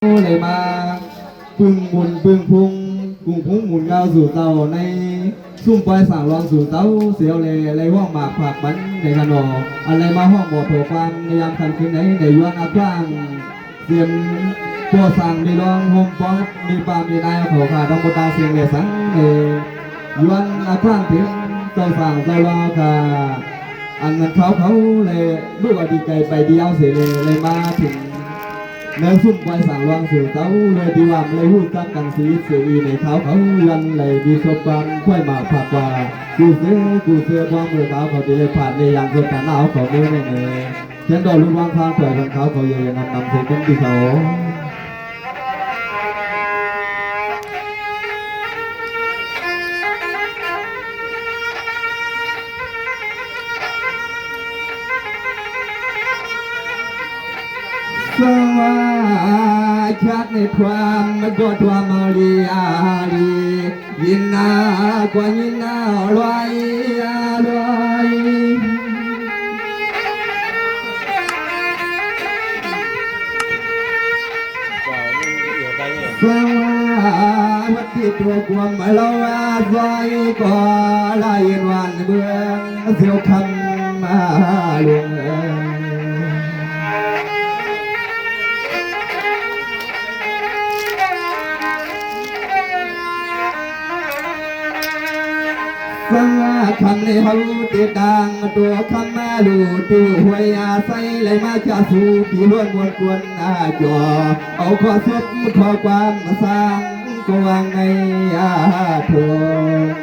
เลยมาปึงบุญปึงพุงกุ้งพุงหมุนเงาสู่เตาในซุ่มปล่อยสั่งรองสู่เตาเสียวเลยห้องหมากผักบันในขนออะไรมาห้องบ่อโถความในยามคันคืนไหนในย้อนอาคว้างเสียมตัวสั่งมีรองโฮมป๊อปมีปลามีนายเขาขาดองบุตาเสียงเลยสังย้อนอาคว้างถึงตัวสั่งตัวรอค่ะอันนั้นเขาเลยลูกอดีไกลไปเดียวเสียเลยมาถึงเนื้อซุ่มไว้สั่งรองสู่เต้าเลยดีว่าเลยหูจักกันสีเสียอีในเท้าเขายันเลยมีสบกันค่อยมาผักว่ากูเสือความมือเท้าเขาดีเลยผ่านในยามคนแต่หนาวเขาไม่ได้เลยเช่นดอกลูกวางข้างเปลือกของเขาเยอะนำเสียงที่เขาสว่าชัดในความกดว่ามาลีอาลียินนากว่ายินนาลอยลอยสว่าวัดที่ตัวความเราซอยก็ลายวันเบื้องเสียวคำมาลวงฟังคำในเขาติดดังตัวคำมาดูตัวหวยอาศัยเลยมาจะสู่ที่ล้วนมวลกวนจอเอาข้อสุดข้อความมาสร้างก็วางในทง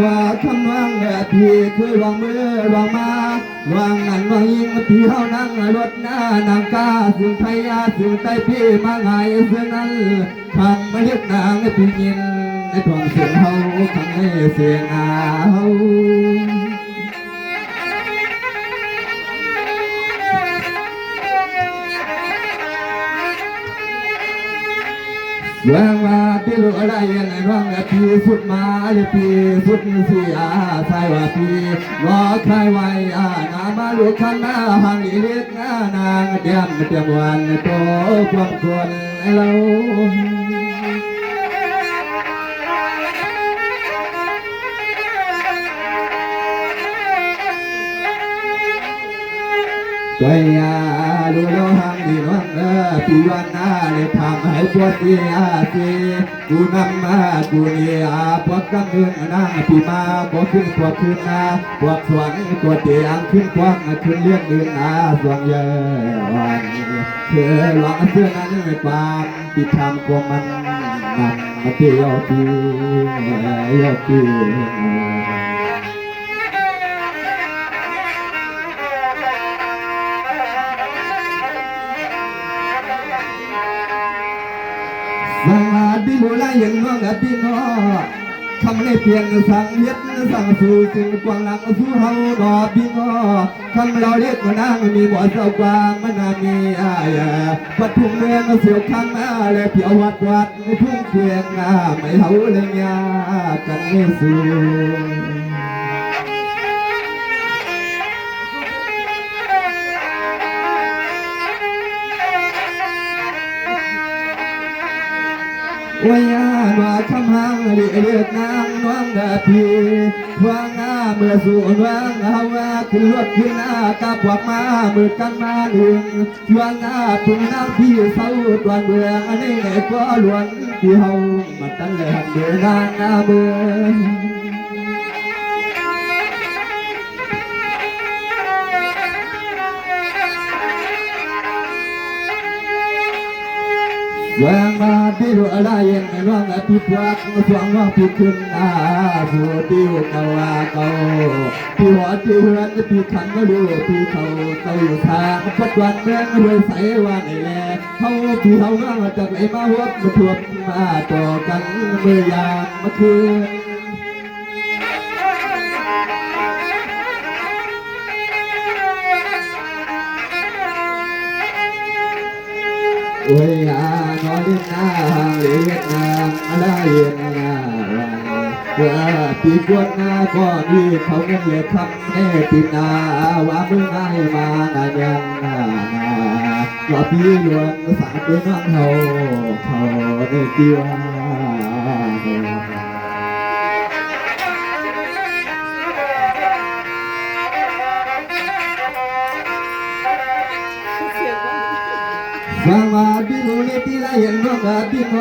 ว่าคำว่างพี่คือวางมือวางมาวางงานวางยิงพี่เฮานั่งรถหน้านางกาสิ่งไทยสิ่งใต้พี่มาไงเสื้อนั้นคำมาเรียกนางพี่ยินในทวงเสียงเฮาคำในเสียงเฮาว่างว่าที่รู้อะไรยังไงว่างพี่สุดมาเลยพี่สุดเสียใส่ว่าพี่รอใครไว้นามาลูกขันหน้าห่างเล็กหน้านางเดียมวันโตความควรเราก็ยาดูโลหังดีน้องพี่วันนาเลยทำให้ปวดเสียสิกูนำมากูเนี่ยพวกกำเนิดนางพี่มาก็ขึ้นพวกขึ้นพวกสวรรค์ตัวเตียงขึ้นกว้างขึ้นเลี้ยงดินสวงเยอะวันเธอหลอกเสื้อนั้นไม่ปามติดทำกวมันนำมาเที่ยวปีสังอาดิลุลายังน้องพี่น้อคำในเพียงสั่งเย็ดสั่งสู่จึงกวางหลังสู่เฮาดอพี่น้อคำเราเรียกว่านางมีบ่อเจ้ากวางมันมีวัดทุ่งเมืองเสียวคันและเพียววัดในทุ่งเพียงไม่เฮาเลยยากันไม่สู่ว่ายาว่าคำหังเรียกนางน้องพี่ว่างเมื่อสู่ว่างว่าขึ้นรถขึ้นกับพวกมาเมื่อกันมาหนึ่งว่างปุ่นน้ำพี่เศร้าตวนเบื่ออันนี้ไหนก็ล้วนที่เฮามาตั้งแต่หันเดือนางเบื่อว่างมาที่รู้อะไรยังไงว่างพี่พวักสวงว่างพี่ขึ้นสู่ที่หัวเก่าพี่หัวที่หัวพี่ขันก็ดูพี่เขาอยู่ทางพัดวันเมืองรวยใสวันไหนแลเขาพี่เขาว่าจากไหนมาวัดมาทวบมาต่อกันเมื่อยามเมื่อคืน โอ้ยนอนดินนาเลียนนาได้เย็นนา ว่าปีกวนหน้าก็ดีเขาเงินเหลือคำแน่ตินาว่ามึงง่ายมางานยังก็พี่หลวงสาเป็นน้องเขาในเดียวฟังมาบิโนเนติลายันน้องบิโน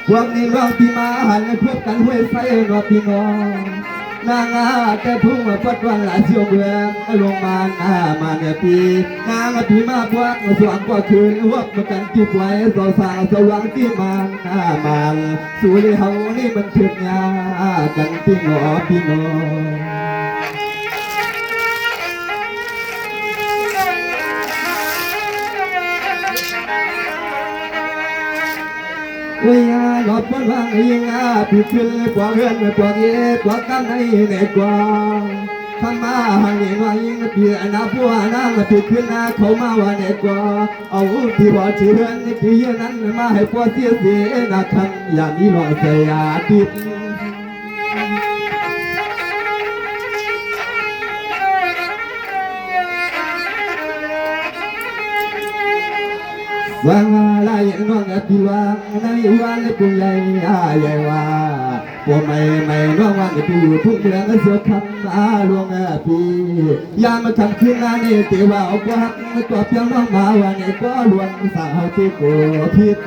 พวกนี้ร้องพี่มาหันพบกันห้วยไฟน้องพี่น้องนางอาแต่พุ่งมาปัดวันหลายเชียวเมืองลงมาหน้ามาเนี่ยปีนางพี่มาพวกสว่างกว่าคืนวับมากันจุบไว้สาวสาวสว่างที่มาหน้ามันสู่เลยเฮานี่มันเถิดยากันพี่น้องพี่น้องวิญญาณหลอดบนวางยิงผิดขึ้นกว่าเงินกว่าเย็บกว่ากันในในกว่าทำมาหันว่ายิงเปียนาผัวนางผิดขึ้นเขามาว่าในกว่าเอาที่ว่าเชื่อที่ยืนนั้นมาให้ผัวเสียเสียนาคำอย่ามีหลอดเสียติดวางลายน้องพี่วางในวันปุ่งใหญ่ใหญ่ว่าพวกไม่น้องวันพี่อยู่ทุ่งเมืองเสือคำลวงพี่ยามคำคืนนั้นเตีว่าเอาว่าตัวเพียงน้องมาวันนี้ก็ลวงสาวที่โกผิด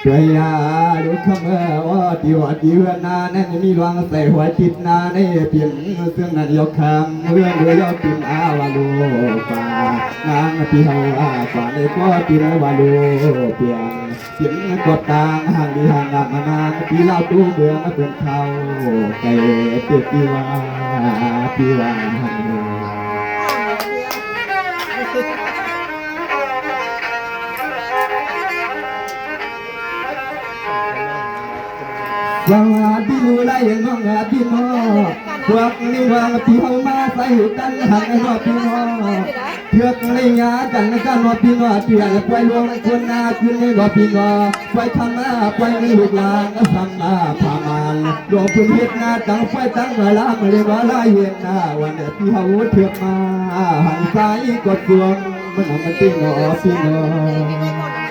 เพื่อยาดูคำว่าดีว่าดีเรื่องนานั่นมีรวงใส่หัวจิตนาในเปลี่ยนเสื่องนั้นยกคำเรื่องเรือยกปินอาวาลูป่านางพี่เฮาป่าในก็ปีนวาลูเปลี่ยนเปลี่ยนกดตางห่างดีห่างมานานพี่เล่าตู้เบืองเป็นเขาไก่เปียปีว่าพี่ว่าว่าพี่รู้ได้ยังน้องพี่น้องพวกนี้ว่าพี่เขามาใส่กันหันน้องพี่น้องเถือกเลยงากันกันน้องพี่น้องเปลี่ยนไปลงคนหน้าขึ้นในน้องพี่น้องไปทำหน้าไปลูกหลานก็ทำหน้าพามันโดนพื้นเฮ็ดหน้าตั้งไฟตั้งเวลาไม่ได้ว่าลายเย็นหน้าวันเดียวพี่เขาเถือกมาหันซ้ายกดดวงมันมันติ้งน้องพี่น้อง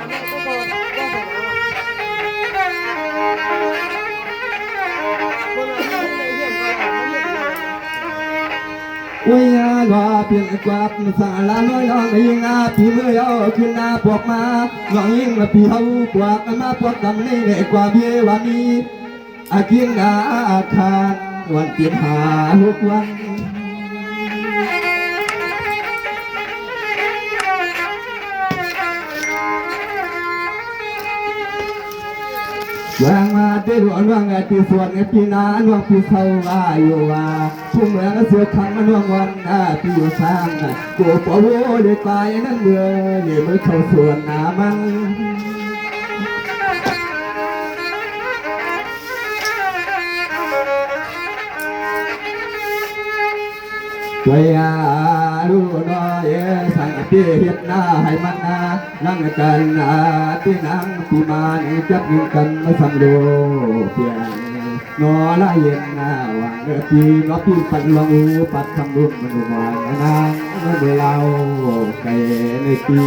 วิญญาณว่าเปลี่ยนกว่าสาลาน้อยน้องยิงพี่เมื่อยขึ้นหน้าพวกมาน้องยิงพี่เขาพวกมาพวกกำนี่กว่าเบี้ยวันนี้อากินอาคารวันเปลี่ยนหาทุกวันวางมาได้หลวงวางที่ส่วนพี่นาหลวงพี่เขาว่าอยู่ว่าผู้เมืองเสือคำมันวงวันพี่อยู่ช้างกูปะโว้เด็กตายนั่นเมื่อเนี่ยมันเข้าส่วนนามันช่วยดูหน่อยสั่งพี่เห็ดหน้าให้มันนั่งกันที่นั่งที่มันจับยิงกันมาสั่งดูเพียงนอละเย็นวังพี่น้อพี่ปัดลองปัดคำรุ่มมันหวานนางเมื่อเราไก่ในปี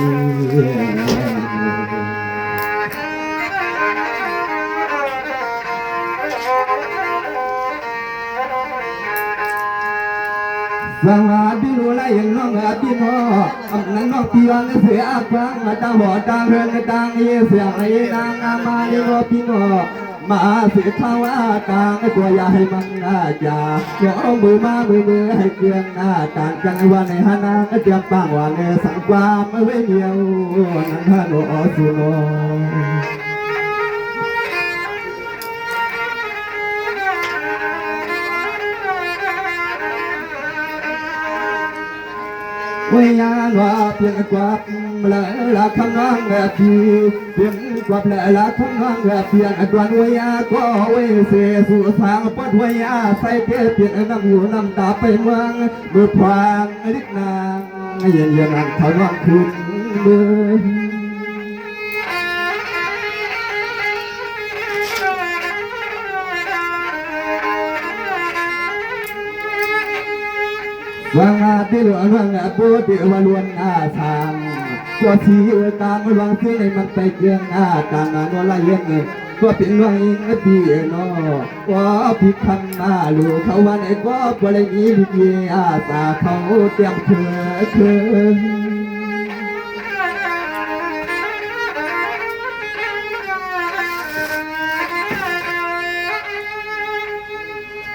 ฟังพี่รู้ไรยังน้องพี่น้องนั่งน้องพี่วันเสียฟังตั้งหัวตั้งเรือนตั้งเยี่ยเสียงไอ้นางมาเลี้ยงพี่น้องมาเสียข้าวต่างตัวใหญ่มันจ่าเดี๋ยวมือมามือให้เกลือนต่างกันวันในฮานาเตรียมปังวันในสังความไม่เวียวนั่งฮาโนสุโนวิญญาณว่าเพียงกว่าละคำน้องพี่เพียงกว่าละคำน้องเพียงดวนวิญญาก็เวเสียสู่ทางปัดวิญญาใส่เพียงน้ำอยู่น้ำตาไปเมืองมือพวางลิกนาง เย็นเย็นอันเขานอนคืนเดินวางอาที่หลวงวางอาปูที่ว่าล้วนอาสางก็สีตามวางซื้อในมันไปเกลืองอาต่างงานว่าละเย็นก็เป็นวังอิงพี่นอว่าพี่คำมาลูกเขาวันไอ้ก็บริมีลิเกอาสาเขาเตรียมเถื่อ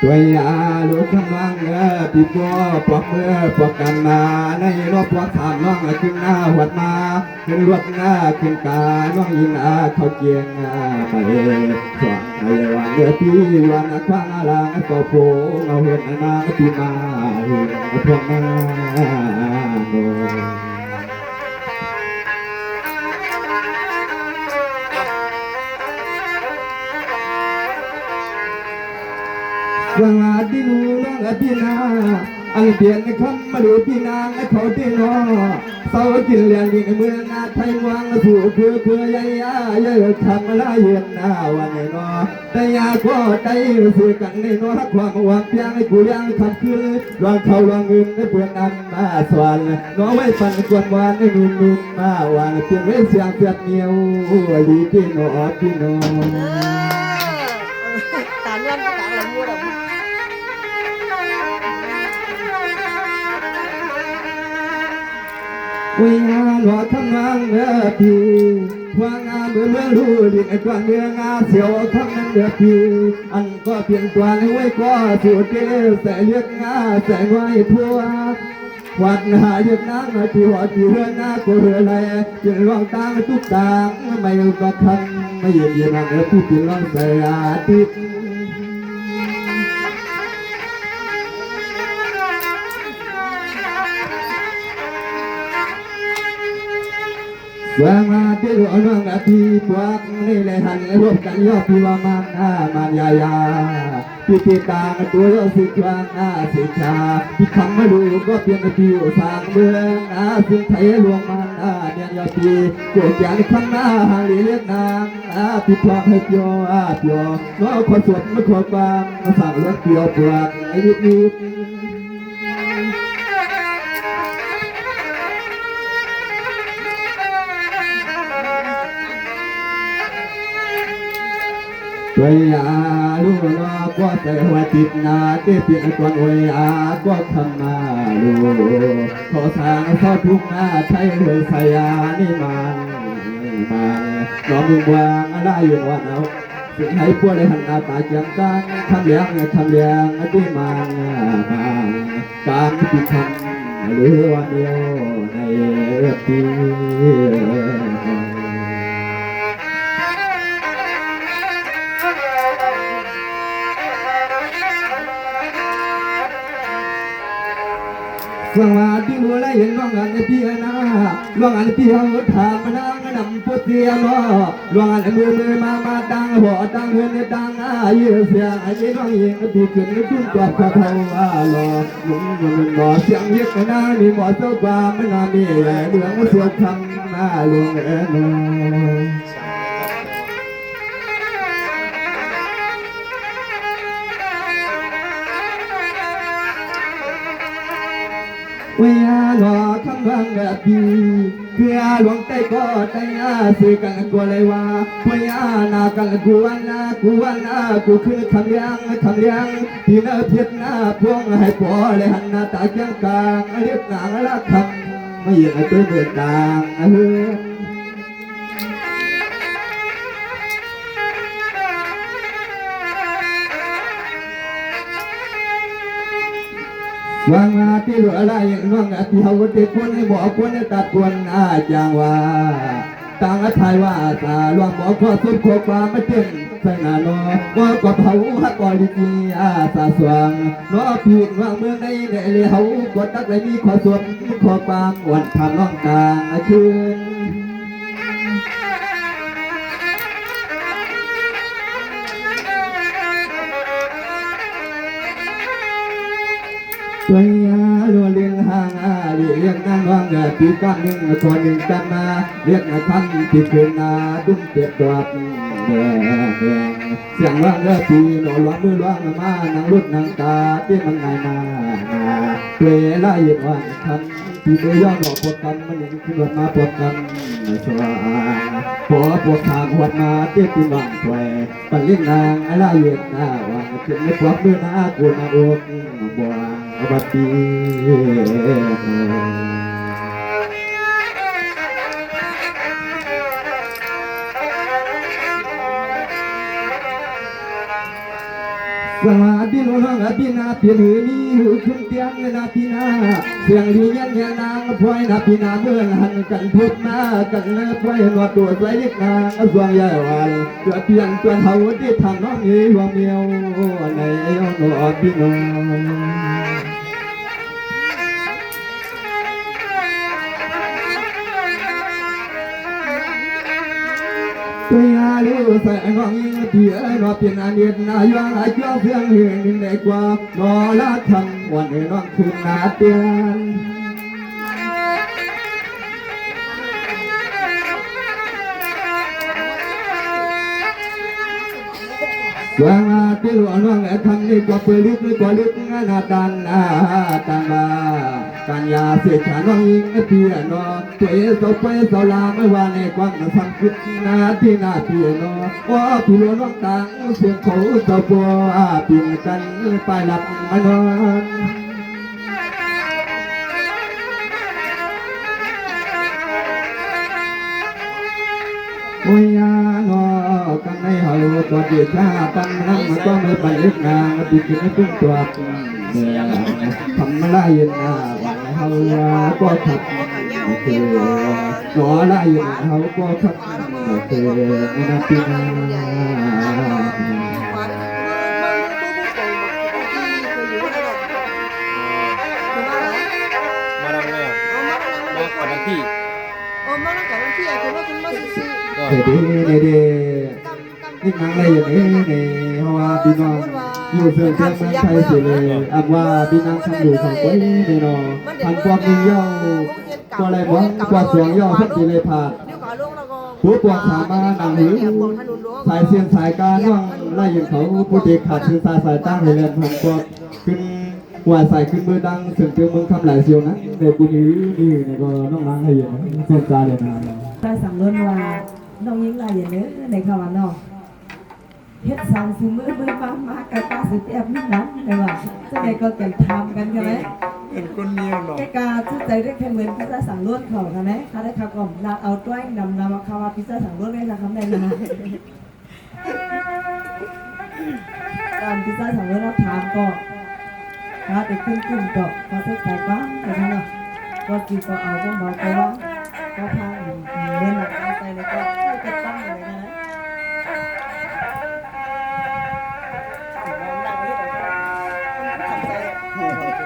ตัวยาลูกกำลังพี่พ่อปลอกเมื่อปลอกกันมาในรอบปลอกสามน้องขึ้นหน้าหัดมาขึ้นรวดหน้าขึ้นกาน้องยิงเขาเกียงไปสว่างในวันเดือพี่วันคว้างลางก็โผล่เอาเห็นนาพี่มาเห็นพวกนาโนวังอาดินูน้องอาพี่นาอันเดียนคำมาดูพี่นางเขาที่นอเศร้ากินเลี้ยงยิ่งเมืองอาไทยวังสู่คือใหญ่ใหญ่ทำละเย็นนาวันนี้นอแต่ยาก็ใจสื่อกันในนอความหวังเพียงให้กูเลี้ยงขับขึ้นลองเขาลองเงินให้เพื่อนอันมาสวนนอไว้ปันกวนวานให้นุ่มมาวันเพียงไว้เสียงเสียงเมียวดีพี่นอพี่นอตามยันตามอะไรอยู่หรอวิญญาณว่าทำงานเมื่อปีว่างานเมื่อรู้ดิไอ้กวนเมื่องาเสียวทำนั้นเมื่อปีอันก็เปลี่ยนตัวในไว้ก็สูดเกลใส่เลือกงาใส่ไว้ทั่ววัดหาเยือกน้ำที่วัดที่เรือนนาก็เรือไรเปลี่ยนร่องตางทุกต่างไม่ก็คันไม่เย็นเย็นเมื่อผู้เปลี่ยนร่องใส่อาทิตย์วางมาที่หลวงน้องพี่ปวกนี่เลยหันรวมกันยอดพี่ว่ามันยายาพี่ติตางตัวยอดสิจวงสิชาพี่คำมาดูก็เปลี่ยนพี่สร้างเมืองสิ่งไทยหลวงมันเนี่ยยอดพี่เกิดจากข้างหน้าหางเลี้ยงนางพี่พร้อมให้เปียวเปียวน้องคนสวดไม่ขอฟังมาสั่งเรื่องเปียวปวดไอ้นิดตัวยาลูนอก็ใส่หัวจิตนาเก็บเปียกวนวยก็ทำมาลูขอสางขอทุกหน้าใช้เลยสายานี่มันน้องมึงวางอะไรอยู่วันเอาสิ่งให้พวกได้หันหน้าตาเจียงกันทำเลี้ยงที่มันการพิธามหรือวันเดียวในปี สวัสดีวันนี้น้องอันพี่นาน้องอันพี่เอาถามมาดังนำพุทธิยาน้องอันมือมาดังหัวดังเงินดังยืดเสียงไอ้น้องเองพี่ขึ้นขึ้นกว่าเขาหล่อลุงหล่อเสียงเย็ดนามีหมอเจ้ากว่าไม่น่ามีเมืองเสียวคำนาลุงน้องวิญญาณคำวังแบบพี่คือหลวงใจก็ใจสื่อกันกูเลยว่าวิญญาณกันกูกูขึ้นคำเลี้ยงที่น่าเพียรหน้าพวงให้ปอเลยหันหน้าตาเกียงกลางเรียบหนังละคำไม่ยังตัวเดือดดังวางมาที่หลวงอะไรน้องที่เขาเด็กคนให้บอกคนให้ตัดคนจางว่าต่างไทยว่าตาหลวงบอกข้อสุดข้อความไม่เต็มใส่หน้าน้อว่าก็เผาฮักก่อนดีสาสว่างน้อผิดว่างเมืองในเลยเขากดตักเลยมีข้อสุดข้อความวันทำน้องกลางคืน ตัวยาลัวเลี้ยงห่างเรียกนั่งว่างปีก้อนหนึ่งก่อนหนึ่งกันมาเรียกคันปีคืนนาดุ้มเปียกตัวเสียงว่างปีหล่อหลวงมือหลวงมานางรุ่นนางตาที่มันไงนาตัวยละเอียดว่างคันปีเดียวย้อนหลอกปวดกันมันยังขึ้นรถมาปวดกันสว่างพอปวดทางหัวมาเตี้ยปีบางแควปันเลี้ยงนางละเอียดหน้าว่างจนไม่ปวดมือหน้ากูนาอกบัวบัดดีสวัสดีน้องอาพี่นาพี่หือนี่หูชุ่มเตียงนาพี่นาเสียงดียันยันนางพลอยนาพี่นาเมื่อหันกันพบหน้ากันเนื้อพลอยนวดตัวใส่เล็กนางสวงใหญ่วันเกิดเพียงจนเขาที่ทำน้องนี้หวงเมียวในยองอพี่น้องตัวยาลูใส่งองเพียนอเพียนอันเดียนนายวางอาจ้องเพียงเหียงในกว่านอละคำวันน้องคืนนาเตียนวางตีหลวงน้องคำนี้ก็เปิดลึกกว่าลึกงาดันตังบาการยาเสียฉาน้องยิงเพียนอตัวเอสไปสลาไม่ว่าในความสังคิดนาที่นาเพียนอว่าพี่หลวงน้องตังเสียงเขาตะบัวเปลี่ยนกันไปหลับมานอนโอ้ยนอกันในเฮาตัวเดียชาตั้งนั่งมันก็ไม่ไปเล็กนางปีกินไม่ตุ้งตัวทำละเย็นวันเฮาก็ขับโอเคหนอละเย็นเฮาก็ขับโอเคนาปีนา มาดังเลยมาก่อนวันที่ มาแล้วกับวันที่คือว่าคุณมาซื้อ ก็ เด็ดนี่นางอะไรอย่างนี้เนี่ยเพราะว่าพี่น้องอยู่เสื่อมเสื่อมเมืองไทยสิเลยอันว่าพี่นางทำอยู่ทางไว้เนี่ยเนาะทางความยิ่งย่อก็เลยมองกว่าสวงย่อสักสิเลยผ่านผู้ปวดขามาหนังหือสายเสียนสายการว่างไล่ยิงเขาผู้เด็กขาดคือสายตั้งให้เรียนทางปวดขึ้นว่าใส่ขึ้นมือดังเสื่อมเสื่อมเมืองคำหลายเสียวนะในปุนี้นี่ก็น้องนางให้เห็นเส้นตาเลยนะ ได้สั่งล้วนว่าน้องยิงลายอย่างนี้ในข่าวน้องเฮ็ดสั่งซื้อมือมากับตาสิแอบนิดนั้นเลยว่าจะได้ก็แก่ทำกันใช่ไหม เป็นคนเมียหรอ แกกาชื่อใจได้แค่เหมือนพิซซ่าสั่งล้วนเขาใช่ไหมเขาได้ข่าวก่อนเราเอาต้วยนำมาข่าวว่าพิซซ่าสั่งล้วนได้ละคำใดนะตอนพิซซ่าสั่งล้วนเราถามก็เขาไปขึ้นก็เขาเทศใส่บ้างแต่ท่านเนาะก็กินก็เอาก็มาก็ว่าก็พาเงินหลักเอาไปแล้วก็จะตั้งเลยนะ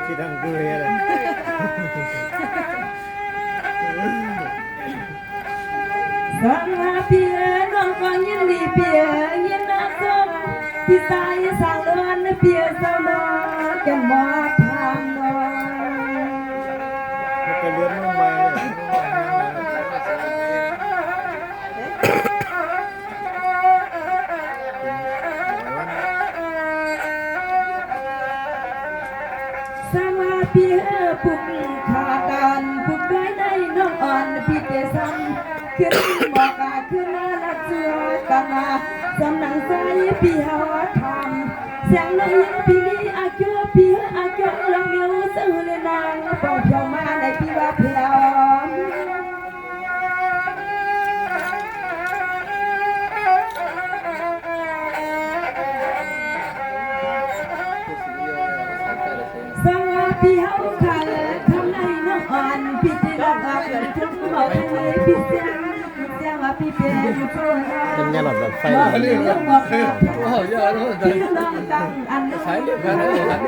คิดทางกูเลยอะไร สังมาเพียน้องฟังยินดีเพียยินนาสมพี่สายสั่งเลินเพียสาวน้อยแกมอทางน้อย มันเป็นเรื่องมากเลย สังมาเพียปุกขากันปุกด้วยในน้องอ่อนพี่เจสันขึ้นบอกขึ้นละเจือกันมาสำนังใจพี่หาทำเสียงน้องยิงพี่ลีอาเจ้าพี่อาเจ้าลองเมียวซื้อเลยนางปล่อยเพียวมาในพี่ว่าเพียว สวัสดีเฮาค่ะทำไรน้องอ่อนพี่ที่รักกันทุกหมอทะเลพี่เสียงว่าพี่เป็นโซนา เป็นงานแบบไฟ บอก เลย เรื่องบอกค่ะ โอ้ยเยอะเลย ที่น้องดังอันนั้น ใช้เรียบร้อยเลยครับ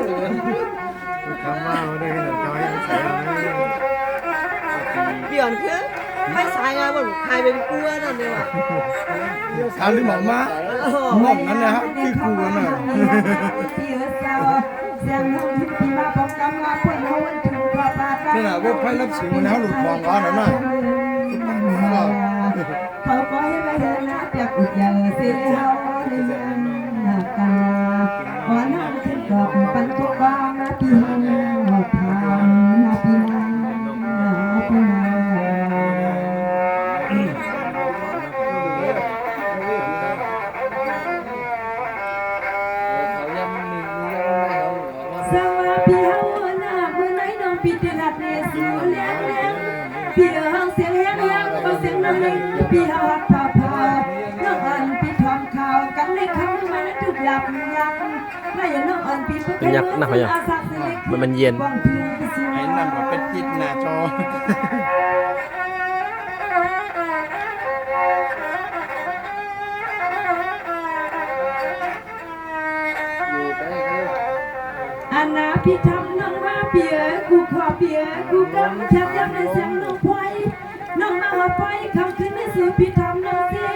ทำมาได้ขนาดน้อยใช้ไม่ เปลี่ยนคือให้สายงานมันใครเป็นกู้นั่นเลยว่ะ ทำที่หมอมาหมอนั่นนะครับที่กูน่ะ พี่เจ้า เสียงน้องที่มาบอกกำลังเพื่อนเฮาวันถึงขอปากัน นี่แหละพวกไพ่รับสิงมันหลุดคลองก้อนน่ะ เขาก็ให้มาเดินหน้าเปียกอุดอย่างเสียเฮาในเมืองกาขอน้ำขึ้นดอกปันทุกบ้างนะพี่เฮาทำนะพี่นาพี่นา สวัสดีเฮาหน้าเมื่อไหนน้องพี่จะรับเนสูเลี้ยงเลี้ยงพี่ห้องเสียงเลี้ยงเลี้ยงก็เสียงน้องเลี้ยงพี่เฮาฮักพาพาน้องอ่อนพี่ทองข่าวกันในคำมันทุกหลับยังไม่อย่าน้องอ่อนพี่เพื่อมันเย็น ไอ้นั่นมันเป็นจิตหน้าจอ อันนาพี่ทำน้องมาเปียกูขอเปียกูกำชับยับในเสียงน้องควายน้องมาไปคำขึ้นในสู่พี่ทำน้องสิ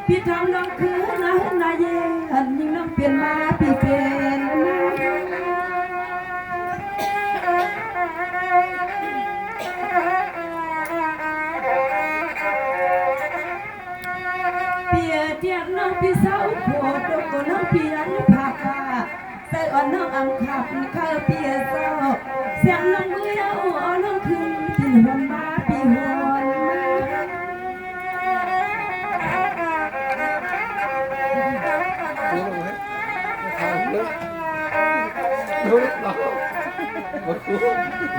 พี่ทำน้องคือนาเย็นยิ่งน้องเปลี่ยนมาพี่เป็นมาเปียเทียบน้องพี่สาวโคตรก็น้องเปียนพาคาใส่อ่อนน้องอังขับข้าเปียเศร้าเสียงน้องมือเอาน้องคืนพี่หวนมาพี่หวน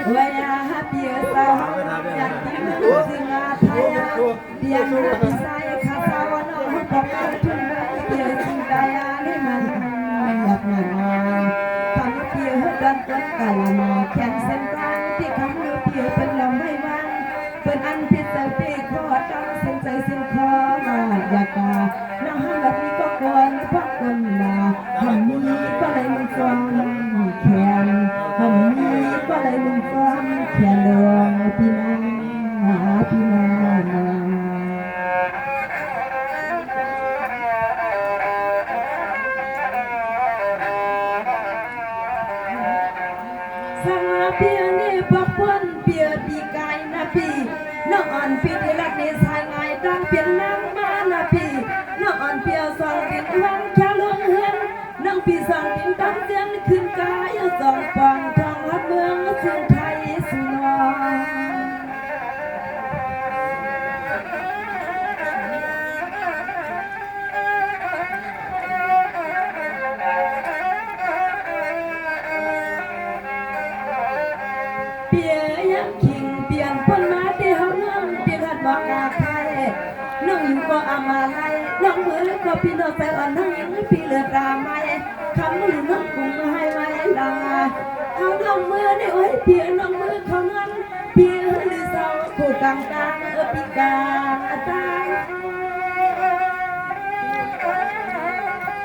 เวียเปียเศร้าอยากกินสิงาไทยเปียมือพี่ใส่ข้าเศร้าน้องบอกกันทุนเปียสิงดายานี่มันอยากมาทำเปียดันกันกะละมาแขนเส้นกลางที่คำเลือเปียเป็นลำไม่วางเป็นอันพิเศษปีขอตั้งเส้นใจเส้นคออยากกาน้องแบบนี้ก็ก่อนพักกันมาทำนี้ก็เลยมันจอมแขนทำนี้ก็เลยมันจอมแขนดวงพี่นาพี่นาสังอาเปียนี่ปักวันเปียปีกายนะพี่น้องอ่อนพี่ที่รักในสายไงดังเปลี่ยนนางมานะพี่น้องอ่อนเปียสองดินวันแค่ลงเฮือนน้องพี่สองดินตั้งเสียงขึ้นกายสองปองทองรับเมืองเสียงไทยสุนทรเปียยังขิงเปลี่ยนพ้นมาที่เฮาน้องเปลี่ยนหัดบอกอาไทยน้องอยู่ก็อามาไลน้องมือก็พี่น้องใส่อ่อนน้องยังพี่เลือดตาไม่คำมือน้องคงให้ไว้ลาเอาน้องมือในโอ้ยเปียน้องมือเขาเงินเปียหรือเศร้าผู้กลางปีกาตา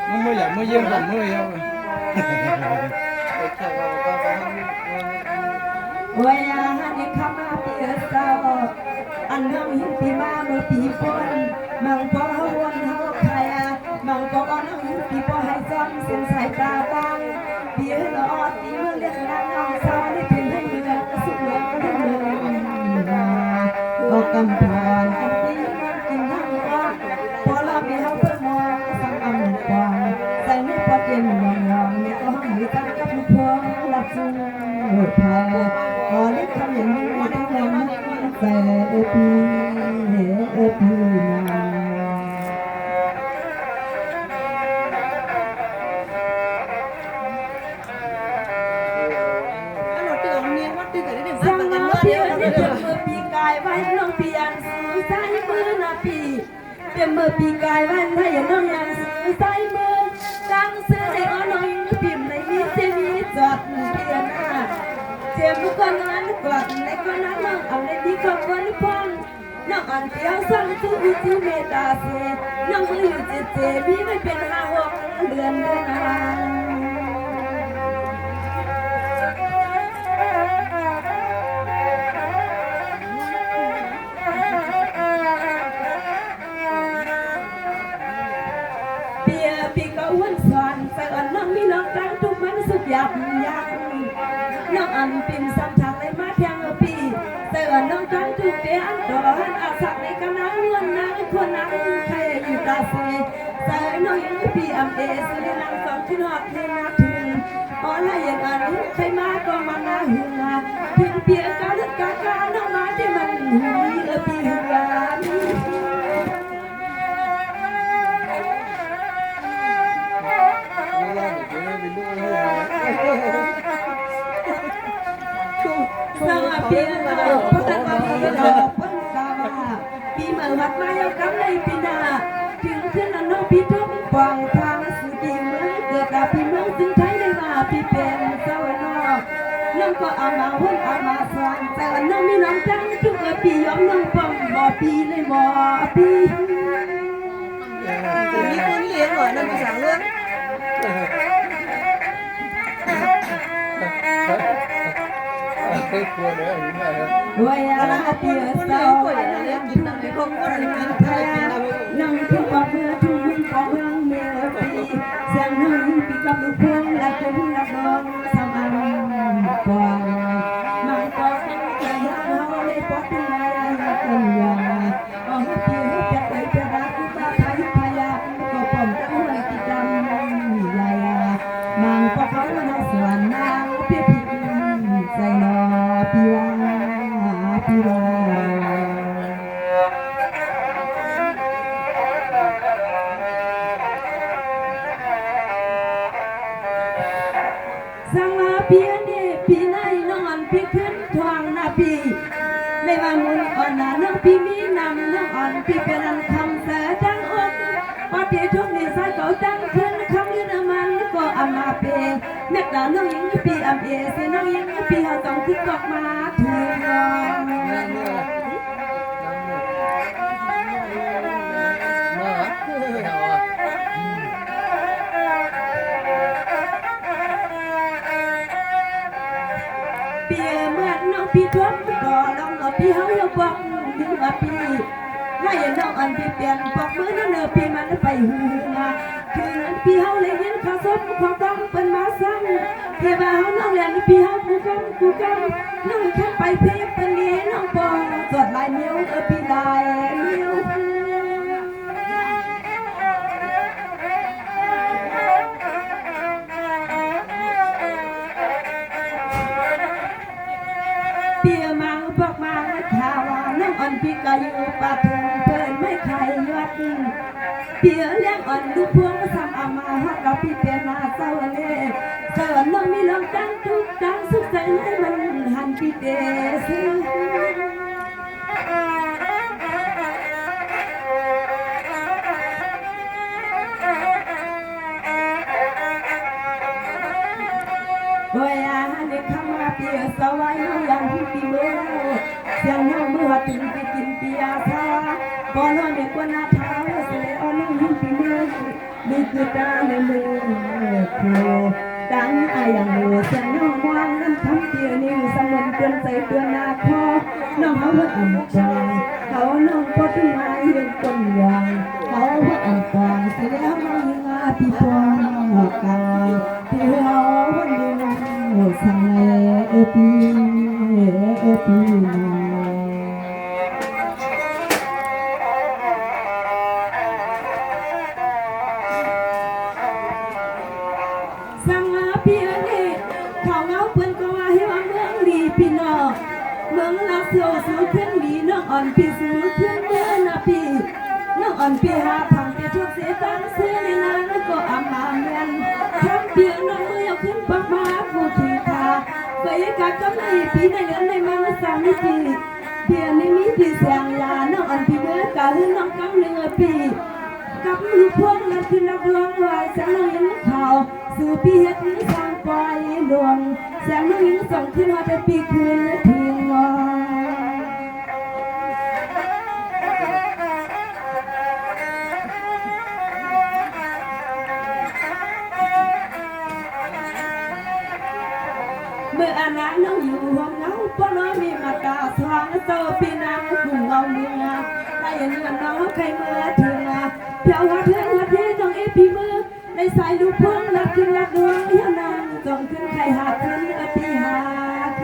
มันไม่อยากไม่เยี่ยมกันไม่เอา เวียนี่ข้ามาเปียเศร้าอันน้องเห็นปีมาเมื่อปีฝนมังปอวนเฮาใครมังปอน้องเห็นปีปอให้ซ้ำเส้นสายตาบางเปียหลอดที่เมื่อเรียกนางน้องสาวได้เป็นให้เมืองสุขเมืองก็เมืองก็กำพรอันที่มันกินทั้งวันพอเรามีเฮาเพิ่มมองสังอำกวางใส่ในปอดเย็นมองเนี่ยก็ห้องอยู่กันกับพวงรับสู้ไทยขอเล็กคำอย่างนี้ทั้งวันแต่พี่นา สังอาเปียที่เมื่อปีกายวันน้องปีอันสูสายมือนาปีเมื่อปีกายวันให้น้องยังสูสายมือตั้งเสื้อในอ้อน้องพิมพ์ในมีเจมีจอดเพียนาเจ็บบุกงานกอดในคนนั้นน้องเอาในที่ขอบคุณพังน้องอ่อนเปียวสั่งสู้วิจิเมตาเสน้องมืออยู่เจมีไม่เป็น5-6 เดือนด้วยนะปีก็อ้วนสอนใส่อ่อนน้องมีน้องกลางทุกมันสุดอยาก อนปิ่มซ้ำทางเลยมาแทงปีเสือน้องจันทุกเดียนดอนอาสักในกำนังเงินนางคนนั้นใครอยู่ตาเสเสือน้องยังปีอำเดสุริลังสองที่นอดเทนาถึงอ๋อละอย่างอันใครมาก็มาหน้าหึงมาถึงเปียกาลึกกากาน้องมาที่มันหึงปีหึงยานสวัสดีค่ะพ่อตาพ่อพี่ดอกพ่อกาวาปีเมื่อวัดมาเยากำในปีนาถึงขึ้นน้องพี่ทุกปองทางสุดีเมืองเกิดกับพี่เมืองถึงไทยได้มาพี่เป็นเจ้าน้องน้องก็เอามาหุ่นเอามาสร้างแต่น้องมีน้องจังทุกปียอมน้องปองบ่ปีเลยบ่ปี มีคนเลี้ยงเหรอนั่นภาษาเรื่อง กลัวเลยอยู่ไหนครับ วยอาเตียสาวกินน้ำไม่คงก็เลยกินไทยนั่งที่ปากเมื่อทุ่งปองเมืองเมื่อปีเสียงน้องปีกับลูกพวงและเป็นนักร้องสามอันกว่ามันก็ใจเราเลยปอดที่ไหนกันอย่างอ๋อพี่จะไปจะรักบ้าไทยพยาก็ปมตั้งไว้ที่ดำใหญ่มันก็เขาน้องสวนนางพี่ใจนอพี่ว่าพี่ว่าสังมาเพียนนี่พี่นายน้องอันพี่ขึ้นทวงนาพี่ในวันมุนอ่อนนาน้องพี่มีนำน้องอ่อนพี่เป็นอันคำเสดังอกปาเปียทุกนิสัยเก่าดังขึ้นคำยืนมันก็อามาเปแม่ดาน้องยิงพี่อำเอเสน้องยิงพี่หาต้องคิดตกมาถึงน้องเปียเมื่อน้องพี่ทวงก็ลองเอาพี่เฮาอย่าบอกถึงว่าพี่ให้น้องอันพี่เปลี่ยนปอกมือนั่นเนอพี่มันไปหือมาคือนั้นพี่เฮาเลยยินข้าซบข้าต้องเป็นมาสั่งเทว่าเฮาน้องเรียนพี่เฮากูกำน้องแค่ไปเพียบเป็นเงี้ยน้องปองสวดลายเมียวพี่ลายเมียวเปียมาบอกมาข่าวว่าน้องอ่อนพี่ก็อยู่ป่าทุ่งเปิดไม่ใครยอดเปียเลี้ยงอ่อนลูกพวงก็ทำเอามาฮักเราพี่เปียนาเศร้าเล่เกิดน้องมีน้องจังทุกจังสุขใจให้มันหันพี่เดซโอ้ยอาเด็กข้ามาเปียสวายน้องยังพี่เมื่อเสียงน้องเมื่อถึงไปกินเปียทาบอลน้องเด็กว่านาเท้าเสียอ่อนน้องยิ่งพี่เมื่อดีคือตาในมือโคดังอายังมือเสียงน้องวางน้ำคำเปียนิ่งสมนเตือนใจเตือนนาคอน้องเขาว่าอ่ำจางเขาน้องพอทุ่งไม้ยังต้นยางเขาว่าอ่ำกวางเสียแล้วน้องยิงอาพี่ปองกาพี่เขาว่ายิงสังเลปีสังอาเพียนี่เขาเงาเพื่อนก็ว่าให้ว่าเมืองดีพี่น้องเมืองนักเที่ยวสู้ขึ้นดีน้องอ่อนพี่สู้ขึ้นเมื่อนาพี่น้องอ่อนพี่หาทางจะทุกเสียตังเสียในนั้นก็อามาเมียนทำเพียงน้องมือเอาขึ้นปักมาผู้ทิ้งตาเคยกัดก็ไม่พี่ในเรือนในมันสามพี่เพียงในมีพี่เสียงลาน้องอ่อนพี่เมื่อกาหรือน้องกำเนื้อพี่กับลูกพวงนั้นคือนักร้องวายแสงน้องยิงข่าวสู่พี่เฮ็ดสร้างปลายดวงแสงน้องยิงส่งขึ้นมาเป็นปีคืนและทิ้งวเมื่ออาณาน้องอยู่ห้องเงาป้อน้องมีมาตาทองโตปีนางกุ่งเอาเมืองได้เงินน้องใครเมื่อถึงเพียวหัดเพื่อนหัดเพื่อนต้องพี่มือในสายลูกพวงรักขึ้นรักดวงเฮียนางจงขึ้นใครหาขึ้นปีหาขึ้น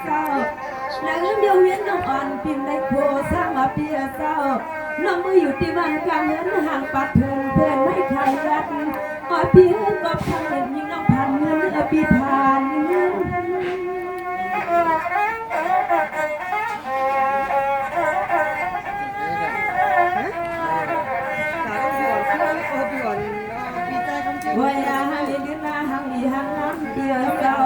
เศร้านางเดียวเวียนน้องอ่อนพิมพ์ในโคสร้างมาเปียเศร้าน้องมืออยู่ที่บ้านกลางเงินห่างปัดเพื่อนไม่ใครรักอ่อนพี่ก็ทำเงินยิ่งน้องพันเงินพี่ผ่านเงิน ว่าอย่าให้ยืนหน้าหังดีหังน้ำเดียวเจ้า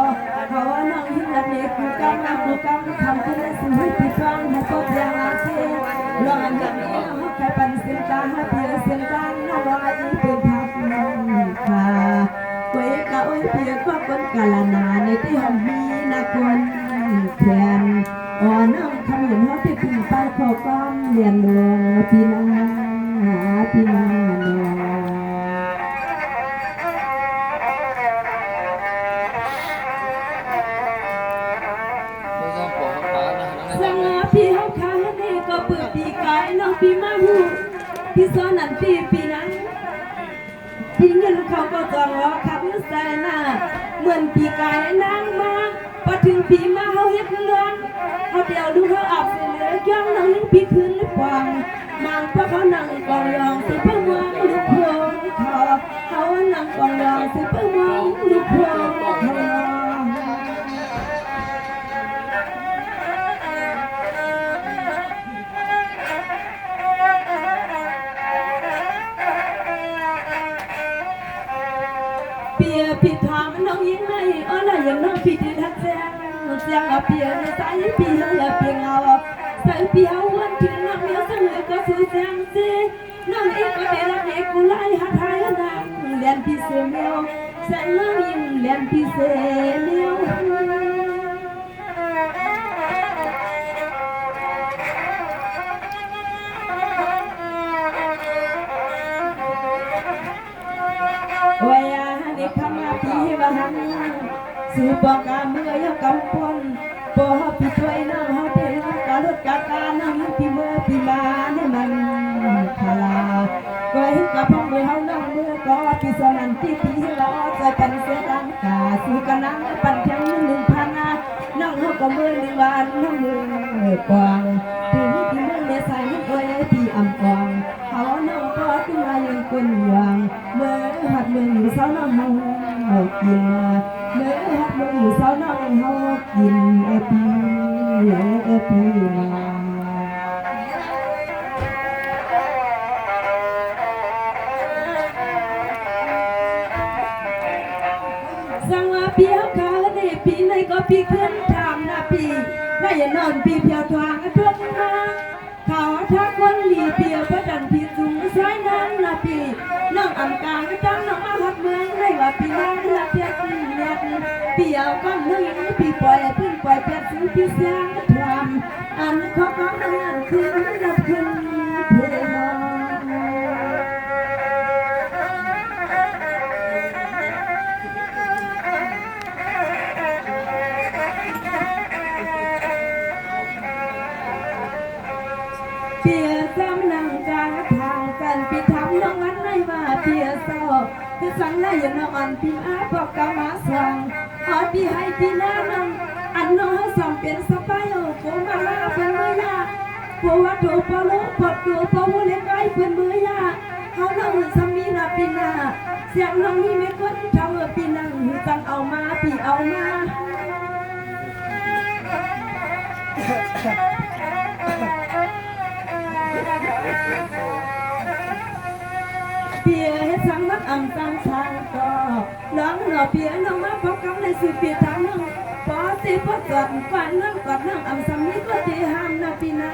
เขาว่าน้องหินละเด็กกูกำน้ำกูกำทำที่นั่นสิ่งที่ฟังให้พบอย่างอาเซียรออันยังน้องแค่ปันเส้นตาให้เพียเส้นตาน้องว่าอีเป็นพักค่ะไว้กะไว้เพียก็คนกาลนาในที่ห้องมีนักคนแทนอ่อนน้องคำเห็นเขาที่พึ่งไปขอก้อมเรียนหลวงพี่นาพี่นาหลวงสังอาพี่เฮาขานี่ก็เปิดปีกายน้องพี่มาหูพี่สอนนั่นพี่นั้นพี่เงินเขาก็จองรอขับใส่หน้าเหมือนปีกายนางมาพอถึงปีมาเฮาเฮ็ดเรื่องเฮาเดียวดูเขาอาบเสเหลือย่องน้องพี่คืนหรือเปล่านางเพราะเขานั่งกองยองสิเพิ่งมองลูกโป่งเขานั่งกองยองสิเพิ่งมองลูกโป่งพี่ถามน้องยิงไงอะไรอย่างน้องพี่ที่ทักแซงเสียงเปียในสายพี่เหี่ยเปียงเอาใส่เปียววันที่น้องเมียเสมอก็สู้แซงซีน้องอีกก็เดรักเอกกูไล่หาทายนางเลียนพี่เสียเมียวแสงน้องยิ้มเลียนพี่เสียเมียวโอ้ยนี่คำมาพี่ว่าหันสู่บอกกาเมื่อยกำปนพอพี่ช่วยน้องเฮาเทกาลดกาการน้องพี่เมื่อพี่มาให้มันพลาก็เห็นกับพ่อเมื่อเฮาน้องเมื่อก็พี่สนันที่พี่เราใจเป็นเสียดังกาสู่กันนั่งปั่นเพียง1,000น้องเฮาก็เมื่อ1วันน้องเมื่อกวางถึงที่เมื่อเมษายนโอ้ยพี่อำกองเขาน้องก็ขึ้นมายังคนอย่างเมื่อหัดเมื่ออยู่เศร้าน้องเฮากินเมื่อหัดเมื่ออยู่เศร้าน้องเฮากินพี่มาสังว่าพี่เขาขาได้พี่ในก็พี่ขึ้นทำนะพี่ได้ยันนอนพี่เพียวทางทุกมาเขาทักวันหลีเปียพระดันพี่สูงสายนั้นนะพี่น้องอ่ำกลางจังน้องมาหัดเมืองได้ว่าพี่น้องละเพียรเนียดพี่เอาก้อนเนื้อพี่ปล่อยพึ่งปล่อยเพียรสูงพี่เสียงทำอันขอก้อนเนื้อคืนรับคืนเพลงเปียซ้ำนั่งกลางทางกันพี่ทำน้องวันไม่ว่าเปียเศร้าคือสั่งไล่น้องอันพี่อาบอกกามาสั่งเอาพี่ให้พี่น้าน้องอันน้องสั่งเป็นสบายโอ้โหมาลาเป็นเมื่อยาเพราะว่าถูกพอรู้พอดูพอรู้เล็กไว้เป็นเมื่อยาเขาน้องสามีนาพี่นาเสียงน้องนี่ไม่ควรเท่าพี่นั่งสั่งเอามาพี่เอามาเปียให้สังมัดอ่ำสังชางก็ร้องหล่อเปียน้องมาพบกันในสุดเปียทางน้องพอสิพอจอดกวาดน้องกอดน้องอ่ำสังนี้ก็ที่ห้ามนาปีนา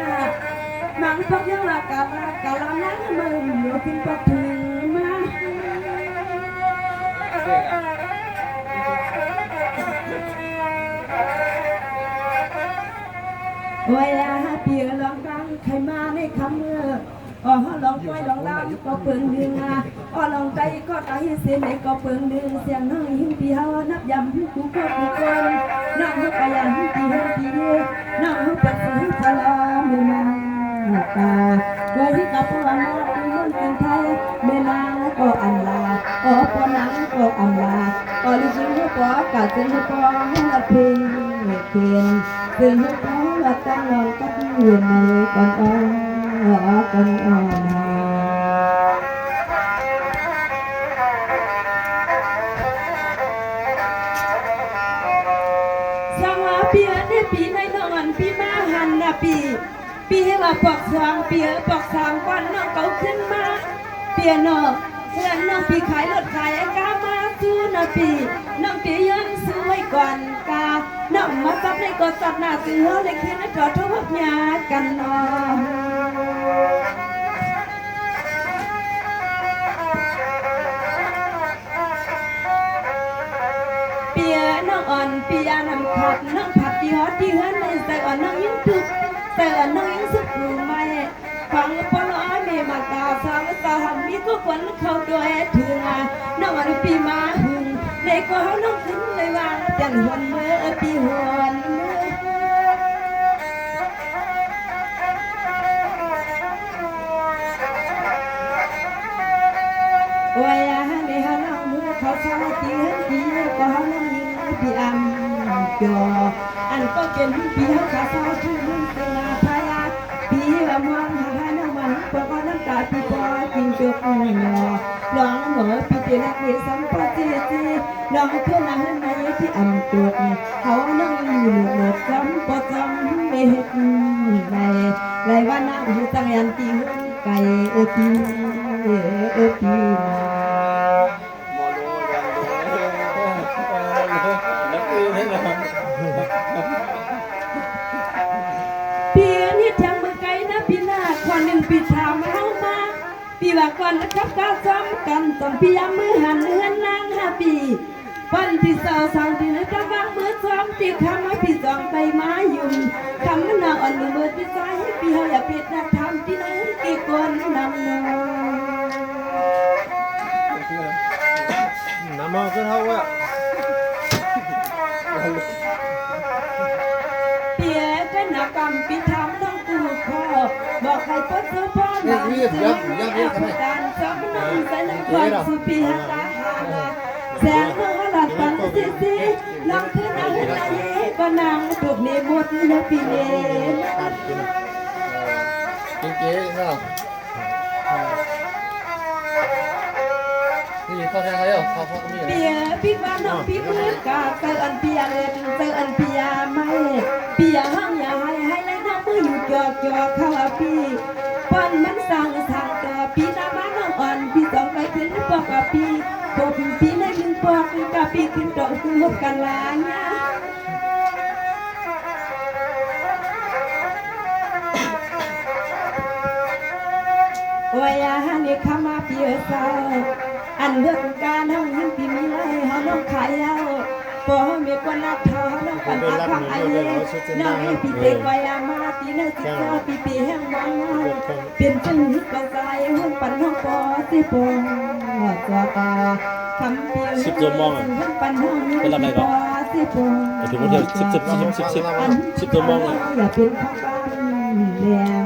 มังพบยังละกาลานังมือหนูขึ้นปัดถึงมาเวลาเปียลองดังใครมาในคำเมื่อลองไปลองเล่าก็เปิงดึงลองใจก็ใจเสียในก็เปิงดึงเสียงน้องหิ้งพี่เฮานับยำกูก็กูคนน้องเขาไปยันพี่เฮาพี่น้องเขาเป็นสิ่งทะเลาะไม่มาตาโดยที่กับพวกน้องเป็นคนเป็นไทยไม่นาก็อันลาพอนังก็อันลาก็ลิจิงก็กาจิงก็ให้ละเพลง เขียนซึ่งเขาว่าตั้งลองกับเวียนในก่อนอ่อนสังว่าเปียในปีในนอนปีมาหันนะปีให้ว่าปอกสองเปียปอกสามวันน้องเขาขึ้นมาเปียนอกเพื่อนน้องปีขายรถขายไอ้กามาสู้นะปีน้องเปียยังซื้อไว้ก่อนกาน้องมาจับในกดจับหน้าซื้อเลยคืนนั้นจอดทวักยากันนอเปียน้องอ่อนเปียนำขัดน้องผัดที่ฮอตที่เฮือนในใส่อ่อนน้องยิ่งทุกใส่อ่อนน้องยิ่งสุกรู้ไหมฟังปน้อยมีมากาสังตาหันมีก็ควันเข้าด้วยถึงน้องอ่อนปีมาหึงในก็เขาน้องขึ้นเลยว่าจันหวนเมื่อปีหวนว่าอย่างนี้เขาน้องมือเขาสาวตีหันตีก็เขาน้องยิงปีอันจออันก็เป็นปีเขาขาสาวชื่อมึงเป็นอาพายาปีว่ามองหาน้องมันปกน้ำตาปีปอจิงจกหนอลองหนอปีเจนักเรียนสัมปติจีลองเพื่อนนั่งในที่อันจกเขานั่งอยู่หนวดจำปอจำไม่เห็นในวันนั้นอยู่ตั้งยันตีไก่ปีมอโลยังโดนักอื่นให้เรา เปียนี่ทางเมืองไกลนะพี่นาคนหนึ่งปีถามเฮามาปีว่าก่อนนะครับก้าวซ้ำกันต้องพี่ยามมือหันเฮือนนางปีวันที่สาวสาวที่นึกจะวางมือซ้อมที่คำว่าพี่จองไปมายุ่งคำมันน่าอ่อนมือที่ใจให้พี่เฮาอย่าปิดนักทำที่ไหนกี่คนนำนองน้ำมันก็เท่าว่า เปียก็หนักกรรมปีทำต้องกูคอบอกให้ปดเสื้อผ้าหนังเสื้อการจำนำใส่น้ำความสุปีหาตาหาแสงเมื่อหลัดปันสิลองขึ้นนั่งไหนก็นั่งถูกในบทยาปีเย็น เก๋ๆเนาะนี่เข้าทางไหนอ่ะเข้าก็มี เปียพี่ว่าน้องพี่มือกาเตออันเปียเล็กเตออันเปียไม่เปียห้องอย่าให้ในน้องมืออยู่จอกเข้าพี่ป้อนมันสั่งตัวพี่น้ำมันน้องอ่อนพี่ต้องไปขึ้นปอกกับพี่ปกพี่ในมึงปอกกับพี่ขึ้นดอกคือลบกันลาเนี่ยว่าอย่าให้ข้ามาเปียสาวอันเลือกการห้องยิ้มปีมีไรเขาน้องขายเอาพอมีคนนักเท่าเขาน้องปันตาข้างไอ้เล่น้องให้ปีเด็กวายามาปีนั้นสิเจ้าปีแห้งมังเป็นจึงหิก็ใจห้องปันห้องปอสิปอตัวตาคำเปียห้องปันห้องปอสิปอ ถึงวันเดียว10ตัวมองเลย อย่าเป็นข้าวบ้านแดง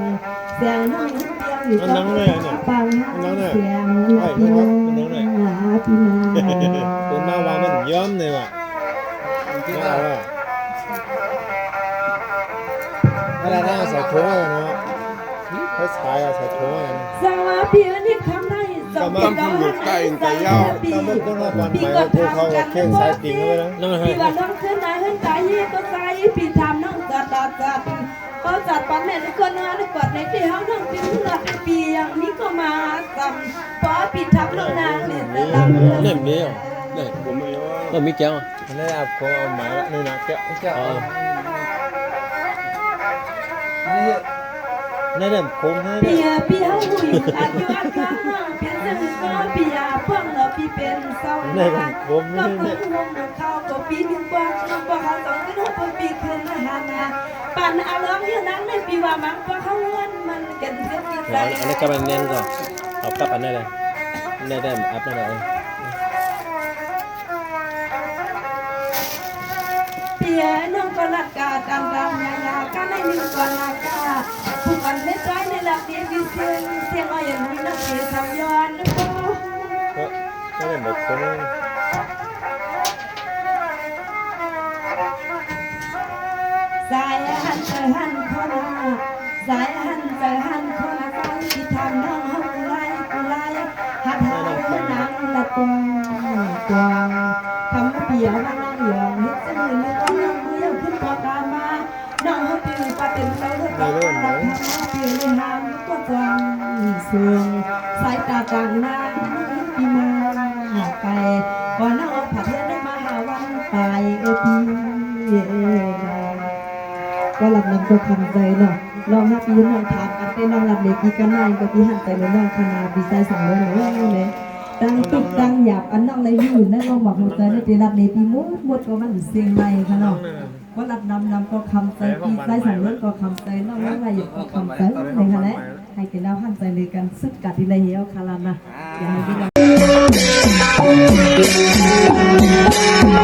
แสงน้องเปียอยู่กับปังเสียงพี่น้องพี่น้อง ตัวหน้าวามันย้อมเลยว่ะที่ว่าเวลาเราใส่ถุงอะไรเนาะเขาใช้ใส่ถุงอะไร สวัสดีนี่คำได้สมบูรณ์ปี ต้องต้องรับวันใหม่พวกเขาเข่งสายติ่งเลยนะ นั่งให้ ปีว่าน้องขึ้นไหนขึ้นใจก็ใจปีทำน้องจัดเขาจัดปันเนี่ยก็นอนกอดในที่ห้องน้องปีเลือดปีอย่างนี้ก็มาซ้ำพอปีทำน้องนางเนี่ยแต่ลำ เล่มนี้นี่ ผมไม่รู้ ก็มีแก้ว อันนี้อาบเขาเอาหมายละนี่นะแกะนี่เด่นคงให้ ปีเฮาหุ่ยอายุอันกลางเป็นซึ่งก็ปีอาพ่องเราปีเป็นเศร้า นี่กันผม เรา นี่ เพิ่งลงเข้าก็ปีนึงกว่าเขาสองขึ้นหกปีขึ้นอาหารนะปั่นอารมณ์อย่างนั้นในปีว่ามันก็เขาเงินมันเกินเกินปีใจ อันนี้ก็เป็นเน้นก่อนเอากลับอันนี้เลยได้อัพนั่นเลย เปียน้องก็รักกาดำยากันในหนึ่งก่อนลากาผู้กันในใจในหลักเดียวเสียงอ้อยอย่างนี้นักเสียทำย้อนนะพ่อ ก็เด่นแบบคน เ กว้างกว้างคำเปียวมาน้องหยองเฮ็ดจะมือนึกว่าน้องเลี้ยวขึ้นพอกามาน้องเขาตื่นปาเต็มใจเธอก็รักเปียวในหางก็จวงเสืองสายตากลางหน้าปีมาไก่ก่อนน้องผัดเพื่อนได้มาหาวันตายพี่ก็หลับนำก็คำใจเนาะลอง5 ปีน้องถามกันเป็นน้องหลับเด็กปีกันนายก็พี่หันใจเลยน้องคณะปีใจสั่งเลยหนูว่าเนี่ยดังตุกดังหยาบอันน้องเลยอยู่นั่นน้องบอกหัวใจในปีหลับเด็กปีมุดก็มันเสียงในค่ะเนาะก็หลับนำก็คำใจปีใจสั่งเลยก็คำใจน้องว่าอะไรอยู่ก็คำใจในขณะให้กินแล้วหันใจเลยกันสุดกัดที่ไรเหี้ยวคารานะอย่างนี้